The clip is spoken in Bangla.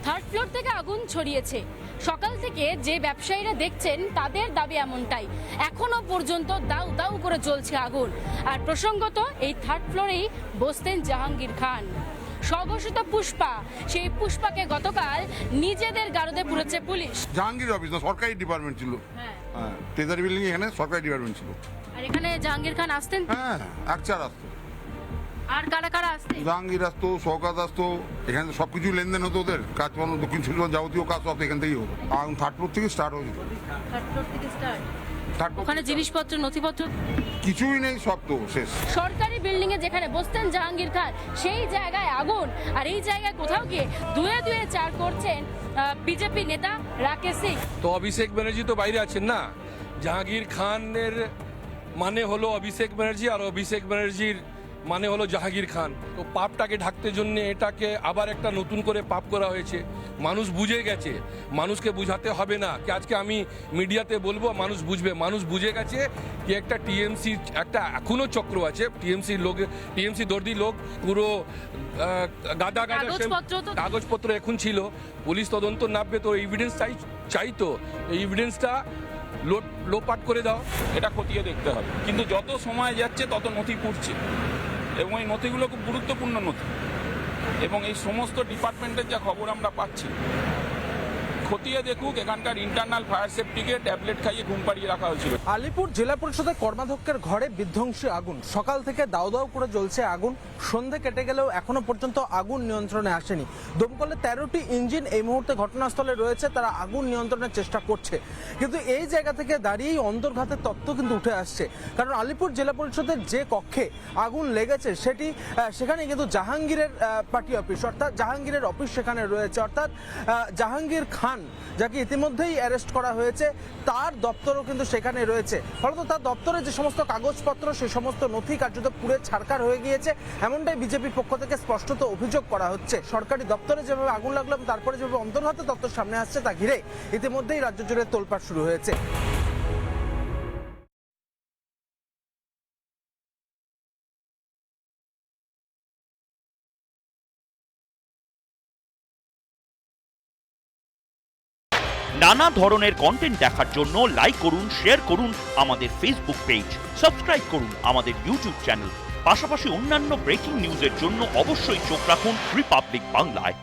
থার্ড ফ্লোর থেকে আগুন ছড়িয়েছে। সকাল থেকে যে ব্যবসায়ীরা দেখছেন তাদের দাবি এমনটাই, এখনো পর্যন্ত দাউ দাউ করে জ্বলছে আগুন। আর প্রসঙ্গত এই থার্ড ফ্লোরেই বসতেন জাহাঙ্গীর খান। স্বঘোষিত পুষ্পা, সেই পুষ্পাকে গতকাল নিজেদের গারদে পুরেছে পুলিশ। জাহাঙ্গীর অফিস না, সরকারি ডিপার্টমেন্ট ছিল। হ্যাঁ, ট্রেজারি বিল্ডিং এখানে সরকারি ডিপার্টমেন্ট ছিল। আর এখানে জাহাঙ্গীর খান আসতেন? হ্যাঁ, একচার আসতো। আর কারা কারা আসতেন? জাহাঙ্গীর আসতো, শওকত আসতো। এখানে সবকিছু লেনদেন হতো, ওদের কাজ পানো, দক্ষিণ চব্বিশ যাবতীয় কাজ সব এখান থেকেই হতো। আর থার্ড ফ্লোর থেকে স্টার্ট হয়েছিল। থার্ড ফ্লোর থেকে স্টার্ট। থার্ড ফ্লোর ওখানে জিনিসপত্র, নথিপত্র কিছুই নেই, সব তো শেষ। সরকারি বিল্ডিং এ যেখানে বসতেন জাহাঙ্গীর খান, সেই জায়গায় আগুন। আর এই জায়গায় কোথাও গিয়ে দুয়ে দুয়ে চার করছেন বিজেপি নেতা রাকেশ সিং। তো অভিষেক ব্যানার্জি তো বাইরে আছেন না। জাহাঙ্গীর খানের মানে হলো অভিষেক ব্যানার্জি, আর অভিষেক ব্যানার্জির মানে হলো জাহাঙ্গীর খান। তো পাপটাকে ঢাকতে জন্য এটাকে আবার একটা নতুন করে পাপ করা হয়েছে। মানুষ বুঝে গেছে, মানুষকে বুঝাতে হবে না কি আজকে আমি মিডিয়াতে বলবো, মানুষ বুঝবে। মানুষ বুঝে গেছে কি একটা টিএমসি একটা এখনো চক্র আছে। টিএমসি দর্দি লোক পুরো গাদা কাগজপত্র এখন ছিল। পুলিশ তদন্ত নামবে, তো এভিডেন্স চাইতো, এই এভিডেন্সটা লোপাট করে দাও। এটা খতিয়ে দেখতে হবে, কিন্তু যত সময় যাচ্ছে তত নথি পুড়ছে, এবং এই নথিগুলো খুব গুরুত্বপূর্ণ নথি। এবং এই সমস্ত ডিপার্টমেন্টের যা খবর আমরা পাচ্ছি, খতিয়ে দেখুক। এখানকার ইন্টারনাল ফায়ার সেফটিকে ট্যাবলেট খাইয়ে ঘুম পাড়িয়ে রাখা হয়েছিল। আলিপুর জেলা পরিষদের কর্মাধ্যক্ষের ঘরে বিধ্বংসী আগুন। সকাল থেকে দাউ দাউ করে জ্বলছে আগুন। সন্ধে কেটে গেলেও এখনো পর্যন্ত আগুন নিয়ন্ত্রণে আসেনি। দমকলের 13টি ইঞ্জিন এই মুহূর্তে ঘটনাস্থলে রয়েছে, তারা আগুন নিয়ন্ত্রণের চেষ্টা করছে। কিন্তু এই জায়গা থেকে দাঁড়িয়েই অন্তর্ঘাতের তথ্য কিন্তু উঠে আসছে। কারণ আলিপুর জেলা পরিষদের যে কক্ষে আগুন লেগেছে সেখানে কিন্তু জাহাঙ্গীরের পার্টি অফিস, অর্থাৎ জাহাঙ্গীরের অফিস সেখানে রয়েছে। অর্থাৎ জাহাঙ্গীর খান, যাকে ইতিমধ্যেই অ্যারেস্ট করা হয়েছে, তার দপ্তরও কিন্তু সেখানে রয়েছে। ফলত তার দপ্তরে যে সমস্ত কাগজপত্র, সে সমস্ত নথি কার্যত পুড়ে ছারখার হয়ে গিয়েছে, এমনটাই বিজেপির পক্ষ থেকে স্পষ্টত অভিযোগ করা হচ্ছে। সরকারি দপ্তরে যেভাবে আগুন লাগলো এবং তারপরে যেভাবে অন্তর্ঘাতে তথ্য সামনে আসছে, তা ঘিরে ইতিমধ্যেই রাজ্য জুড়ে তোলপাড় শুরু হয়েছে। নানা ধরনের কন্টেন্ট দেখার জন্য লাইক করুন, শেয়ার করুন আমাদের ফেসবুক পেজ, সাবস্ক্রাইব করুন আমাদের ইউটিউব চ্যানেল। পাশাপাশি অন্যান্য ব্রেকিং নিউজের জন্য অবশ্যই চোখ রাখুন রিপাবলিক বাংলায়।